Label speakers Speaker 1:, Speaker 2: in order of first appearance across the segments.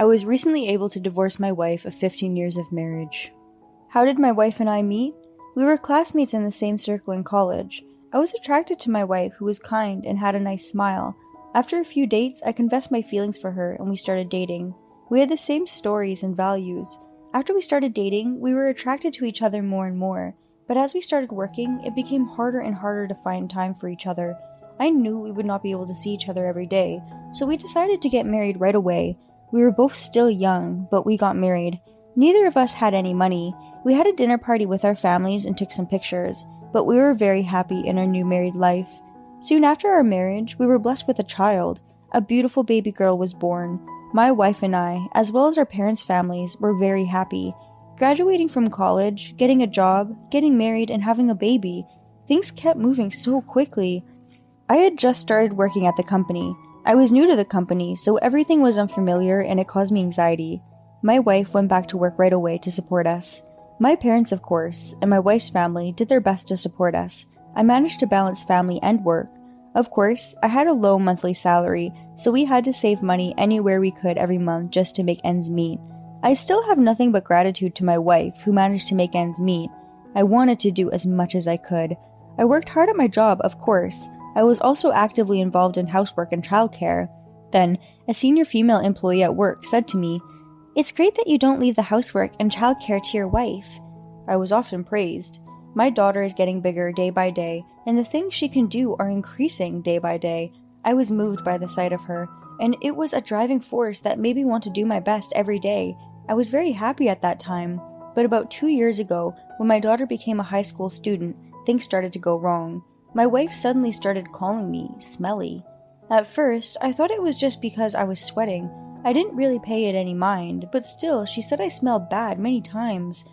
Speaker 1: I was recently able to divorce my wife of 15 years of marriage. How did my wife and I meet? We were classmates in the same circle in college. I was attracted to my wife, who was kind and had a nice smile. After a few dates, I confessed my feelings for her and we started dating. We had the same stories and values. After we started dating, we were attracted to each other more and more. But as we started working, it became harder and harder to find time for each other. I knew we would not be able to see each other every day, so we decided to get married right away. We were both still young, but we got married. Neither of us had any money. We had a dinner party with our families and took some pictures, but we were very happy in our new married life. Soon after our marriage, we were blessed with a child. A beautiful baby girl was born. My wife and I, as well as our parents' families, were very happy. Graduating from college, getting a job, getting married, and having a baby, things kept moving so quickly. I had just started working at the company. I was new to the company, so everything was unfamiliar and it caused me anxiety. My wife went back to work right away to support us. My parents, of course, and my wife's family did their best to support us. I managed to balance family and work. Of course, I had a low monthly salary, so we had to save money anywhere we could every month just to make ends meet. I still have nothing but gratitude to my wife, who managed to make ends meet. I wanted to do as much as I could. I worked hard at my job, of course. I was also actively involved in housework and childcare. Then, a senior female employee at work said to me, "It's great that you don't leave the housework and childcare to your wife." I was often praised. My daughter is getting bigger day by day, and the things she can do are increasing day by day. I was moved by the sight of her, and it was a driving force that made me want to do my best every day. I was very happy at that time, but about 2 years ago, when my daughter became a high school student, things started to go wrong. My wife suddenly started calling me smelly. At first, I thought it was just because I was sweating. I didn't really pay it any mind, but still, she said I smelled bad many times.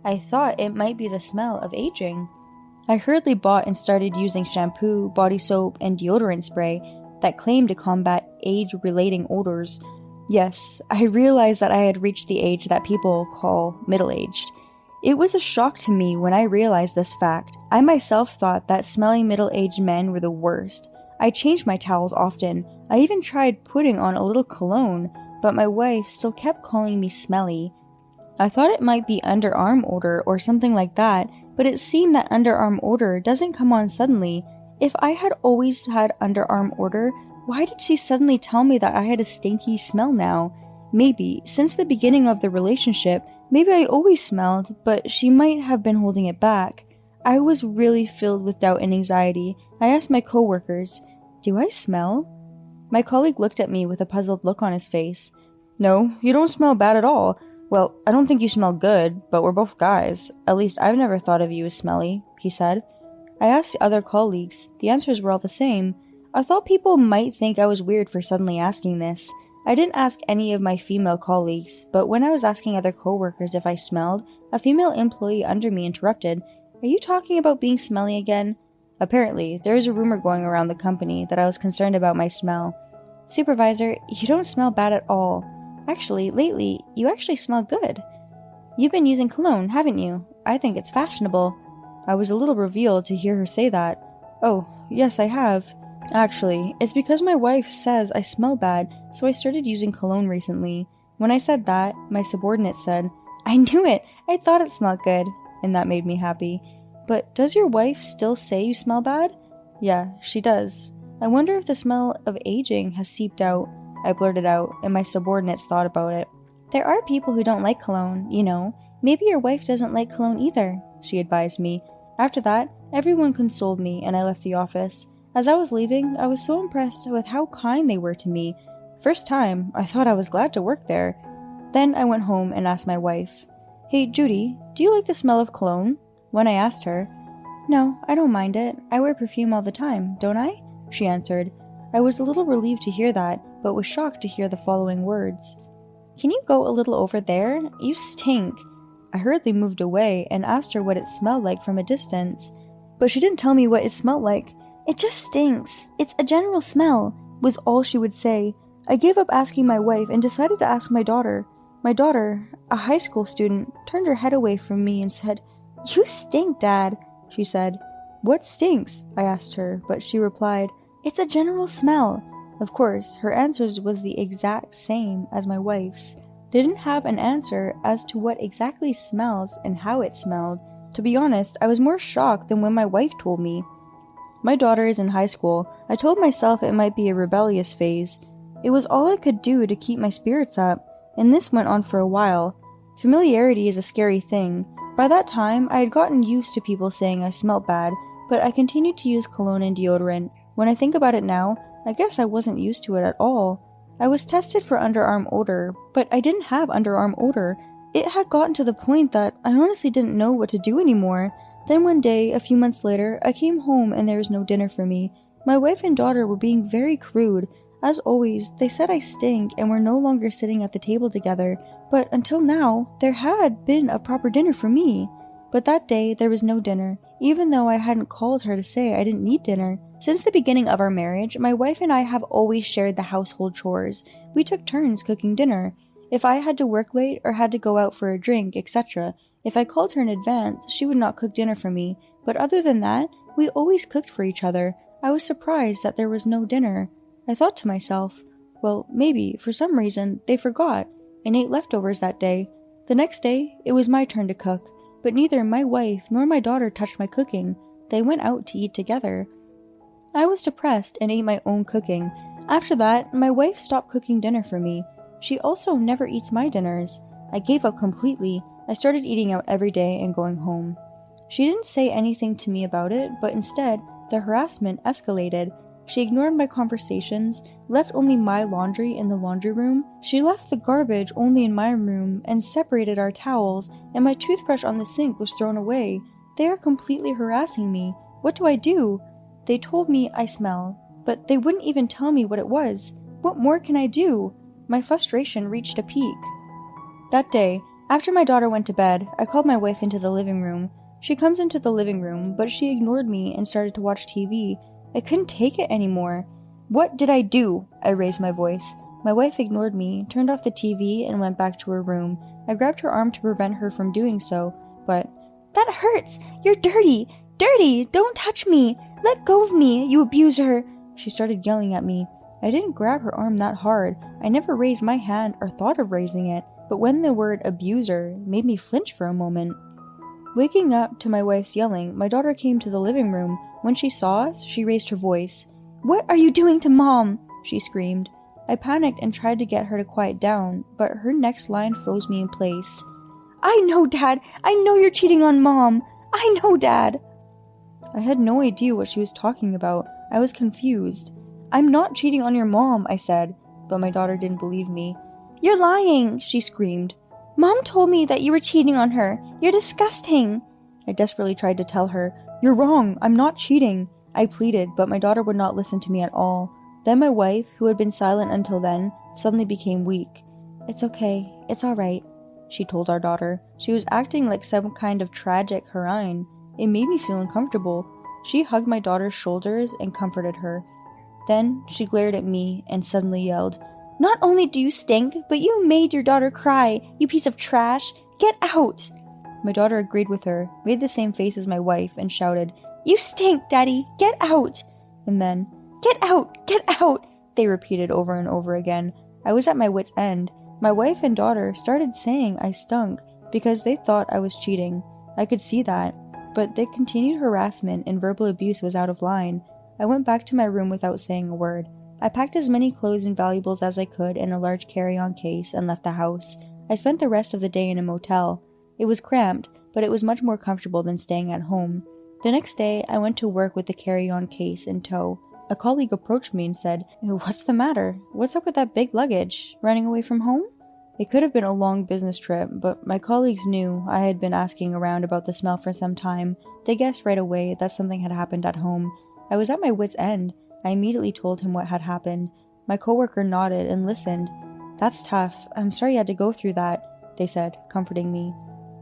Speaker 1: I thought it might be the smell of aging. I hurriedly bought and started using shampoo, body soap, and deodorant spray that claimed to combat age-relating odors. Yes, I realized that I had reached the age that people call middle-aged. It was a shock to me when I realized this fact. I myself thought that smelly middle-aged men were the worst. I changed my towels often. I even tried putting on a little cologne, but my wife still kept calling me smelly. I thought it might be underarm odor or something like that, but it seemed that underarm odor doesn't come on suddenly. If I had always had underarm odor, why did she suddenly tell me that I had a stinky smell now? Maybe, since the beginning of the relationship, maybe I always smelled, but she might have been holding it back. I was really filled with doubt and anxiety. I asked my coworkers, "Do I smell?" My colleague looked at me with a puzzled look on his face. "No, you don't smell bad at all. Well, I don't think you smell good, but we're both guys. At least I've never thought of you as smelly," he said. I asked the other colleagues. The answers were all the same. I thought people might think I was weird for suddenly asking this. I didn't ask any of my female colleagues, but when I was asking other coworkers if I smelled, a female employee under me interrupted, "Are you talking about being smelly again?" Apparently, there is a rumor going around the company that I was concerned about my smell. "Supervisor, you don't smell bad at all. Actually, lately, you actually smell good. You've been using cologne, haven't you? I think it's fashionable." I was a little revealed to hear her say that. "Oh, yes, I have. Actually, it's because my wife says I smell bad, so I started using cologne recently." When I said that, my subordinate said, "I knew it! I thought it smelled good," and that made me happy. "But does your wife still say you smell bad?" "Yeah, she does. I wonder if the smell of aging has seeped out," I blurted out, and my subordinates thought about it. "There are people who don't like cologne, you know. Maybe your wife doesn't like cologne either," she advised me. After that, everyone consoled me and I left the office. As I was leaving, I was so impressed with how kind they were to me. First time, I thought I was glad to work there. Then I went home and asked my wife, "Hey Judy, do you like the smell of cologne?" When I asked her, "No, I don't mind it. I wear perfume all the time, don't I?" she answered. I was a little relieved to hear that, but was shocked to hear the following words. "Can you go a little over there? You stink." I hurriedly moved away and asked her what it smelled like from a distance, but she didn't tell me what it smelled like. "It just stinks. It's a general smell," was all she would say. I gave up asking my wife and decided to ask my daughter. My daughter, a high school student, turned her head away from me and said, "You stink, Dad," she said. "What stinks?" I asked her, but she replied, "It's a general smell." Of course, her answers was the exact same as my wife's. They didn't have an answer as to what exactly smells and how it smelled. To be honest, I was more shocked than when my wife told me. My daughter is in high school. I told myself it might be a rebellious phase. It was all I could do to keep my spirits up, and this went on for a while. Familiarity is a scary thing. By that time, I had gotten used to people saying I smelled bad, but I continued to use cologne and deodorant. When I think about it now, I guess I wasn't used to it at all. I was tested for underarm odor, but I didn't have underarm odor. It had gotten to the point that I honestly didn't know what to do anymore. Then one day, a few months later, I came home and there was no dinner for me. My wife and daughter were being very crude. As always, they said I stink and were no longer sitting at the table together, but until now, there had been a proper dinner for me. But that day, there was no dinner, even though I hadn't called her to say I didn't need dinner. Since the beginning of our marriage, my wife and I have always shared the household chores. We took turns cooking dinner. If I had to work late or had to go out for a drink, etc., if I called her in advance, she would not cook dinner for me. But other than that, we always cooked for each other. I was surprised that there was no dinner. I thought to myself, well, maybe, for some reason, they forgot and ate leftovers that day. The next day, it was my turn to cook, but neither my wife nor my daughter touched my cooking. They went out to eat together. I was depressed and ate my own cooking. After that, my wife stopped cooking dinner for me. She also never eats my dinners. I gave up completely. I started eating out every day and going home. She didn't say anything to me about it, but instead, the harassment escalated. She ignored my conversations, left only my laundry in the laundry room. She left the garbage only in my room and separated our towels, and my toothbrush on the sink was thrown away. They are completely harassing me. What do I do? They told me I smell, but they wouldn't even tell me what it was. What more can I do? My frustration reached a peak. That day, after my daughter went to bed, I called my wife into the living room. She comes into the living room, but she ignored me and started to watch TV. I couldn't take it anymore. What did I do? I raised my voice. My wife ignored me, turned off the TV, and went back to her room. I grabbed her arm to prevent her from doing so, but, "That hurts! You're dirty! Dirty! Don't touch me! Let go of me, you abuser!" She started yelling at me. I didn't grab her arm that hard. I never raised my hand or thought of raising it, but when the word abuser made me flinch for a moment. Waking up to my wife's yelling, my daughter came to the living room. When she saw us, she raised her voice. "What are you doing to Mom?" she screamed. I panicked and tried to get her to quiet down, but her next line froze me in place. "I know, Dad! I know you're cheating on Mom! I know, Dad!" I had no idea what she was talking about. I was confused. "I'm not cheating on your mom," I said, but my daughter didn't believe me. "You're lying!" she screamed. "Mom told me that you were cheating on her. You're disgusting!" I desperately tried to tell her, "You're wrong, I'm not cheating." I pleaded, but my daughter would not listen to me at all. Then my wife, who had been silent until then, suddenly became weak. "It's okay, it's alright," she told our daughter. She was acting like some kind of tragic heroine. It made me feel uncomfortable. She hugged my daughter's shoulders and comforted her. Then she glared at me and suddenly yelled, "Not only do you stink, but you made your daughter cry, you piece of trash! Get out!" My daughter agreed with her, made the same face as my wife, and shouted, "You stink, Daddy! Get out!" And then, "Get out! Get out!" they repeated over and over again. I was at my wit's end. My wife and daughter started saying I stunk because they thought I was cheating. I could see that, but the continued harassment and verbal abuse was out of line. I went back to my room without saying a word. I packed as many clothes and valuables as I could in a large carry-on case and left the house. I spent the rest of the day in a motel. It was cramped, but it was much more comfortable than staying at home. The next day, I went to work with the carry-on case in tow. A colleague approached me and said, "What's the matter? What's up with that big luggage? Running away from home?" It could have been a long business trip, but my colleagues knew I had been asking around about the smell for some time. They guessed right away that something had happened at home. I was at my wit's end. I immediately told him what had happened. My coworker nodded and listened. "That's tough. I'm sorry you had to go through that," they said, comforting me.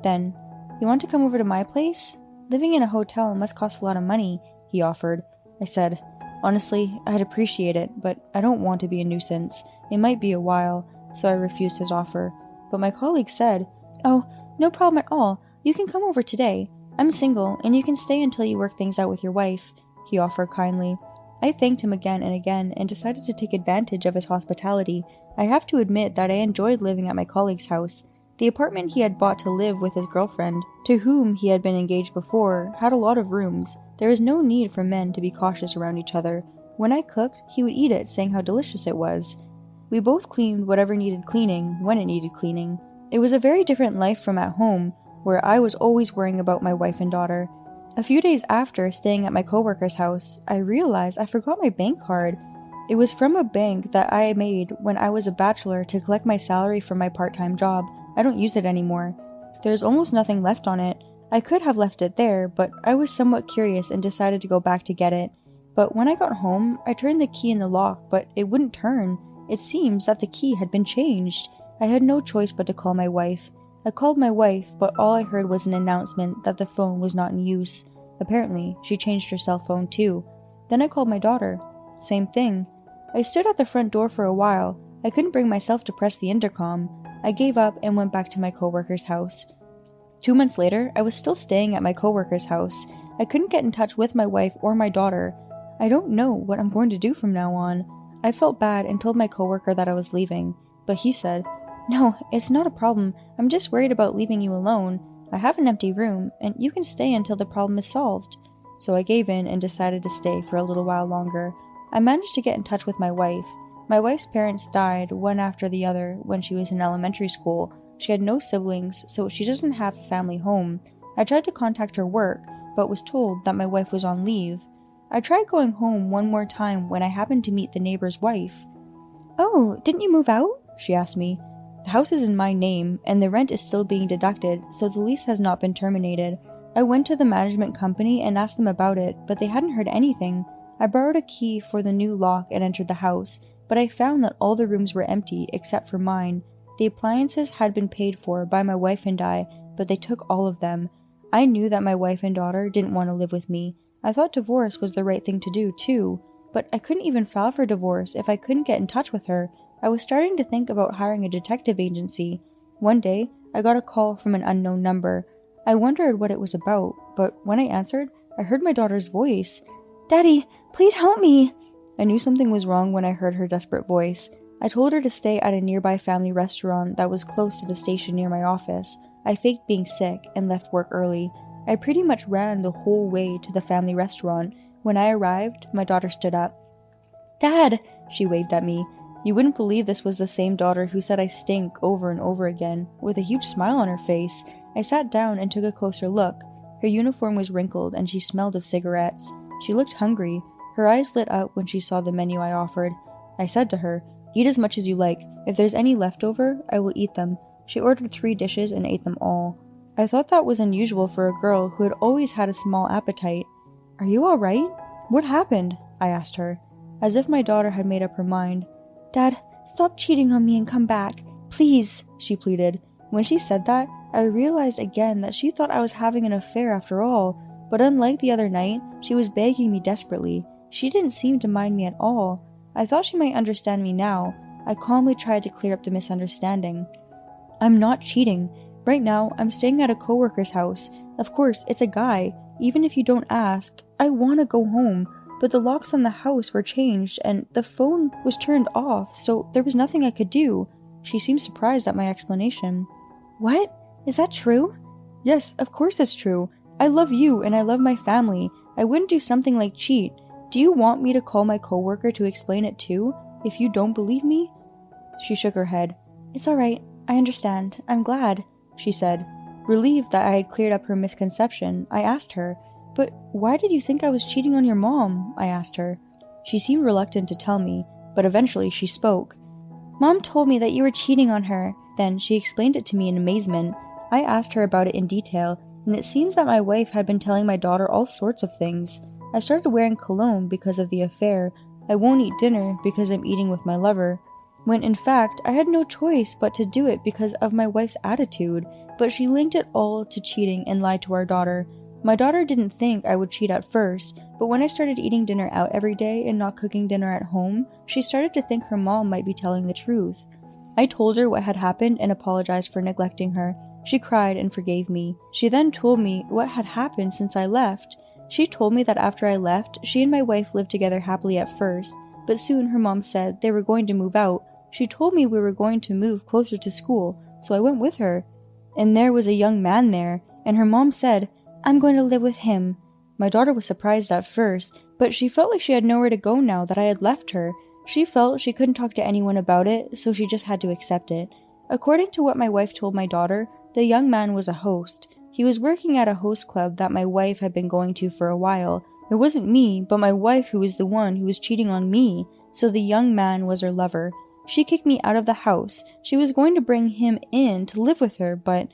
Speaker 1: Then, "You want to come over to my place? Living in a hotel must cost a lot of money," he offered. I said, "Honestly, I'd appreciate it, but I don't want to be a nuisance. It might be a while," so I refused his offer. But my colleague said, "Oh, no problem at all. You can come over today. I'm single, and you can stay until you work things out with your wife," he offered kindly. I thanked him again and again and decided to take advantage of his hospitality. I have to admit that I enjoyed living at my colleague's house. The apartment he had bought to live with his girlfriend, to whom he had been engaged before, had a lot of rooms. There is no need for men to be cautious around each other. When I cooked, he would eat it, saying how delicious it was. We both cleaned whatever needed cleaning, when it needed cleaning. It was a very different life from at home, where I was always worrying about my wife and daughter. A few days after staying at my coworker's house, I realized I forgot my bank card. It was from a bank that I made when I was a bachelor to collect my salary from my part-time job. I don't use it anymore. There's almost nothing left on it. I could have left it there, but I was somewhat curious and decided to go back to get it. But when I got home, I turned the key in the lock, but it wouldn't turn. It seems that the key had been changed. I had no choice but to call my wife. I called my wife, but all I heard was an announcement that the phone was not in use. Apparently, she changed her cell phone too. Then I called my daughter. Same thing. I stood at the front door for a while. I couldn't bring myself to press the intercom. I gave up and went back to my coworker's house. 2 months later, I was still staying at my coworker's house. I couldn't get in touch with my wife or my daughter. I don't know what I'm going to do from now on. I felt bad and told my coworker that I was leaving, but he said, "No, it's not a problem. I'm just worried about leaving you alone. I have an empty room, and you can stay until the problem is solved." So I gave in and decided to stay for a little while longer. I managed to get in touch with my wife. My wife's parents died one after the other when she was in elementary school. She had no siblings, so she doesn't have a family home. I tried to contact her work, but was told that my wife was on leave. I tried going home one more time when I happened to meet the neighbor's wife. "Oh, didn't you move out?" she asked me. "The house is in my name, and the rent is still being deducted, so the lease has not been terminated." I went to the management company and asked them about it, but they hadn't heard anything. I borrowed a key for the new lock and entered the house, but I found that all the rooms were empty except for mine. The appliances had been paid for by my wife and I, but they took all of them. I knew that my wife and daughter didn't want to live with me. I thought divorce was the right thing to do, too, but I couldn't even file for divorce if I couldn't get in touch with her. I was starting to think about hiring a detective agency. One day, I got a call from an unknown number. I wondered what it was about, but when I answered, I heard my daughter's voice. "Daddy, please help me!" I knew something was wrong when I heard her desperate voice. I told her to stay at a nearby family restaurant that was close to the station near my office. I faked being sick and left work early. I pretty much ran the whole way to the family restaurant. When I arrived, my daughter stood up. "Dad!" she waved at me. You wouldn't believe this was the same daughter who said I stink over and over again, with a huge smile on her face. I sat down and took a closer look. Her uniform was wrinkled and she smelled of cigarettes. She looked hungry. Her eyes lit up when she saw the menu I offered. I said to her, "Eat as much as you like. If there's any left over, I will eat them." She ordered 3 dishes and ate them all. I thought that was unusual for a girl who had always had a small appetite. "Are you all right? What happened?" I asked her, as if my daughter had made up her mind. "Dad, stop cheating on me and come back. Please," she pleaded. When she said that, I realized again that she thought I was having an affair after all, but unlike the other night, she was begging me desperately. She didn't seem to mind me at all. I thought she might understand me now. I calmly tried to clear up the misunderstanding. "I'm not cheating. Right now, I'm staying at a coworker's house. Of course, it's a guy. Even if you don't ask, I want to go home. But the locks on the house were changed, and the phone was turned off, so there was nothing I could do." She seemed surprised at my explanation. "What? Is that true?" "Yes, of course it's true. I love you, and I love my family. I wouldn't do something like cheat. Do you want me to call my coworker to explain it too, if you don't believe me?" She shook her head. "It's alright. I understand. I'm glad," she said. Relieved that I had cleared up her misconception, I asked her, "But why did you think I was cheating on your mom?" I asked her. She seemed reluctant to tell me, but eventually she spoke. "Mom told me that you were cheating on her." Then she explained it to me in amazement. I asked her about it in detail, and it seems that my wife had been telling my daughter all sorts of things. I started wearing cologne because of the affair. I won't eat dinner because I'm eating with my lover. When in fact, I had no choice but to do it because of my wife's attitude, but she linked it all to cheating and lied to our daughter. My daughter didn't think I would cheat at first, but when I started eating dinner out every day and not cooking dinner at home, she started to think her mom might be telling the truth. I told her what had happened and apologized for neglecting her. She cried and forgave me. She then told me what had happened since I left. She told me that after I left, she and my wife lived together happily at first, but soon her mom said they were going to move out. She told me we were going to move closer to school, so I went with her. And there was a young man there, and her mom said, "I'm going to live with him." My daughter was surprised at first, but she felt like she had nowhere to go now that I had left her. She felt she couldn't talk to anyone about it, so she just had to accept it. According to what my wife told my daughter, the young man was a host. He was working at a host club that my wife had been going to for a while. It wasn't me, but my wife who was the one who was cheating on me, so the young man was her lover. She kicked me out of the house. She was going to bring him in to live with her, but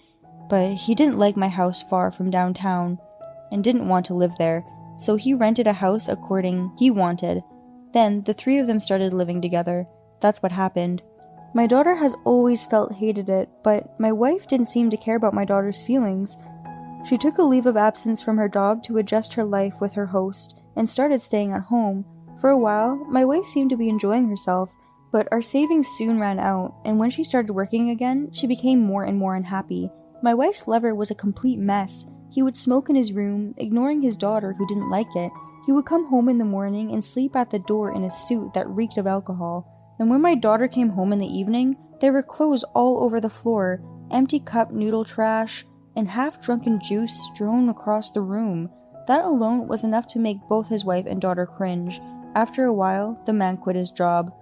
Speaker 1: he didn't like my house far from downtown and didn't want to live there, so he rented a house according he wanted. Then the three of them started living together. That's what happened. My daughter has always felt hated it, but my wife didn't seem to care about my daughter's feelings. She took a leave of absence from her job to adjust her life with her host and started staying at home. For a while, my wife seemed to be enjoying herself, but our savings soon ran out, and when she started working again, she became more and more unhappy. My wife's lover was a complete mess. He would smoke in his room, ignoring his daughter who didn't like it. He would come home in the morning and sleep at the door in a suit that reeked of alcohol. And when my daughter came home in the evening, there were clothes all over the floor, empty cup noodle trash, and half-drunken juice strewn across the room. That alone was enough to make both his wife and daughter cringe. After a while, the man quit his job.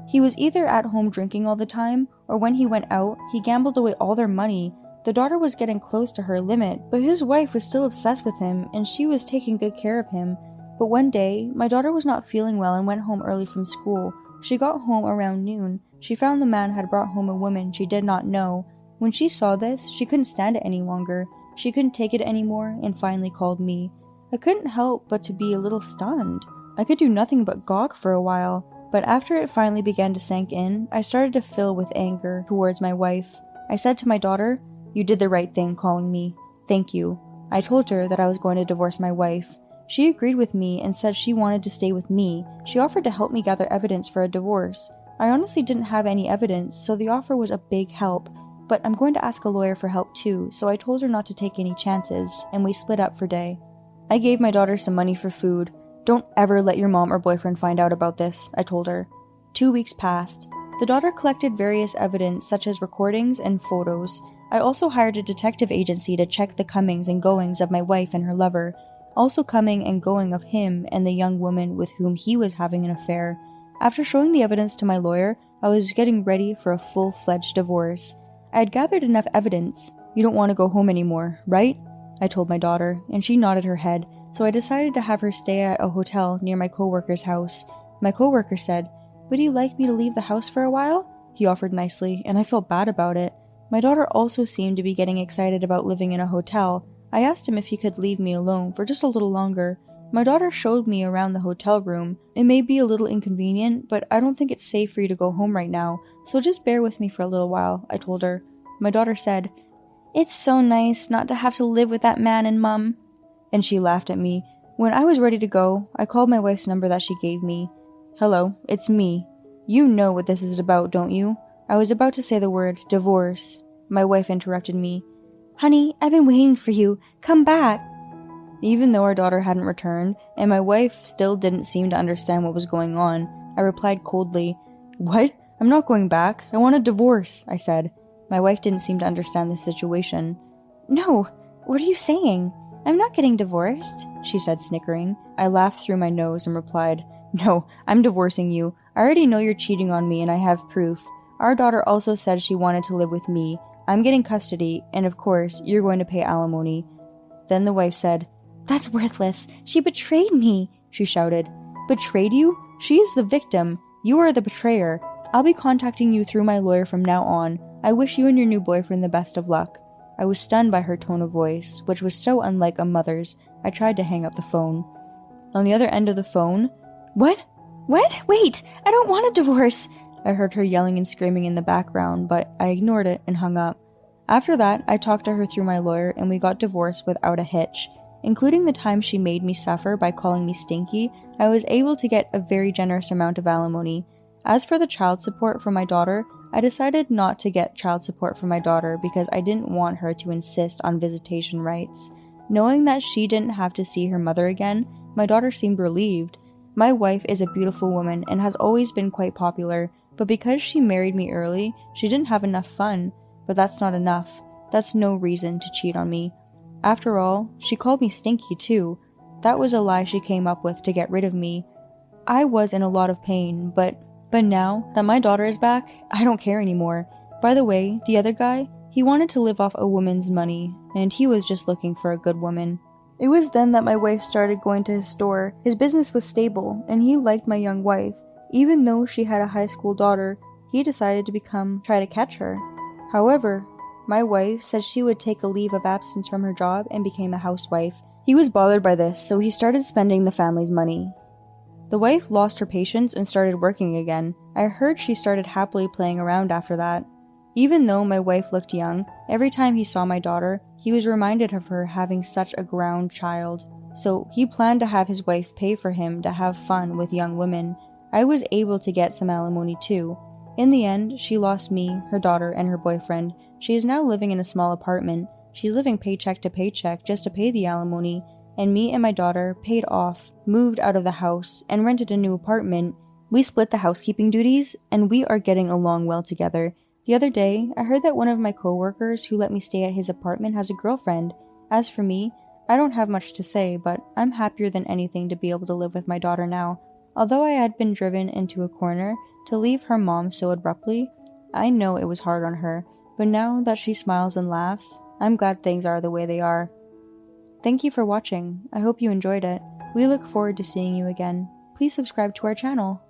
Speaker 1: He was either at home drinking all the time, or when he went out, he gambled away all their money. The daughter was getting close to her limit, but his wife was still obsessed with him, and she was taking good care of him. But one day, my daughter was not feeling well and went home early from school. She got home around noon. She found the man had brought home a woman she did not know. When she saw this, she couldn't stand it any longer. She couldn't take it anymore and finally called me. I couldn't help but to be a little stunned. I could do nothing but gawk for a while, but after it finally began to sink in, I started to fill with anger towards my wife. I said to my daughter, "You did the right thing calling me. Thank you." I told her that I was going to divorce my wife. She agreed with me and said she wanted to stay with me. She offered to help me gather evidence for a divorce. I honestly didn't have any evidence, so the offer was a big help. But I'm going to ask a lawyer for help too, so I told her not to take any chances, and we split up for day. I gave my daughter some money for food. "Don't ever let your mom or boyfriend find out about this," I told her. 2 weeks passed. The daughter collected various evidence such as recordings and photos. I also hired a detective agency to check the comings and goings of my wife and her lover, also coming and going of him and the young woman with whom he was having an affair. After showing the evidence to my lawyer, I was getting ready for a full-fledged divorce. I had gathered enough evidence. "You don't want to go home anymore, right?" I told my daughter, and she nodded her head, so I decided to have her stay at a hotel near my coworker's house. My coworker said, "Would you like me to leave the house for a while?" He offered nicely, and I felt bad about it. My daughter also seemed to be getting excited about living in a hotel. I asked him if he could leave me alone for just a little longer. My daughter showed me around the hotel room. It may be a little inconvenient, but I don't think it's safe for you to go home right now, so just bear with me for a little while, I told her. My daughter said, "It's so nice not to have to live with that man and Mum." And she laughed at me. When I was ready to go, I called my wife's number that she gave me. "Hello, it's me. You know what this is about, don't you?" I was about to say the word divorce. My wife interrupted me. "Honey, I've been waiting for you. Come back." Even though our daughter hadn't returned, and my wife still didn't seem to understand what was going on, I replied coldly, "What? I'm not going back. I want a divorce," I said. My wife didn't seem to understand the situation. "No, what are you saying? I'm not getting divorced," she said, snickering. I laughed through my nose and replied, "No, I'm divorcing you. I already know you're cheating on me and I have proof. Our daughter also said she wanted to live with me. I'm getting custody, and of course, you're going to pay alimony." Then the wife said, "That's worthless. She betrayed me," she shouted. "Betrayed you? She is the victim. You are the betrayer. I'll be contacting you through my lawyer from now on. I wish you and your new boyfriend the best of luck." I was stunned by her tone of voice, which was so unlike a mother's. I tried to hang up the phone. On the other end of the phone, What? Wait! I don't want a divorce!" I heard her yelling and screaming in the background, but I ignored it and hung up. After that, I talked to her through my lawyer and we got divorced without a hitch. Including the time she made me suffer by calling me stinky, I was able to get a very generous amount of alimony. As for the child support for my daughter, I decided not to get child support for my daughter because I didn't want her to insist on visitation rights. Knowing that she didn't have to see her mother again, my daughter seemed relieved. My wife is a beautiful woman and has always been quite popular, but because she married me early, she didn't have enough fun. But that's not enough. That's no reason to cheat on me. After all, she called me stinky too. That was a lie she came up with to get rid of me. I was in a lot of pain, but now that my daughter is back, I don't care anymore. By the way, the other guy, he wanted to live off a woman's money, and he was just looking for a good woman. It was then that my wife started going to his store. His business was stable, and he liked my young wife. Even though she had a high school daughter, he decided to try to catch her. However, my wife said she would take a leave of absence from her job and became a housewife. He was bothered by this, so he started spending the family's money. The wife lost her patience and started working again. I heard she started happily playing around after that. Even though my wife looked young, every time he saw my daughter, he was reminded of her having such a ground child. So he planned to have his wife pay for him to have fun with young women. I was able to get some alimony too. In the end, she lost me, her daughter, and her boyfriend. She is now living in a small apartment. She's living paycheck to paycheck just to pay the alimony, and me and my daughter paid off, moved out of the house, and rented a new apartment. We split the housekeeping duties, and we are getting along well together. The other day, I heard that one of my coworkers who let me stay at his apartment has a girlfriend. As for me, I don't have much to say, but I'm happier than anything to be able to live with my daughter now. Although I had been driven into a corner to leave her mom so abruptly, I know it was hard on her, but now that she smiles and laughs, I'm glad things are the way they are. Thank you for watching. I hope you enjoyed it. We look forward to seeing you again. Please subscribe to our channel.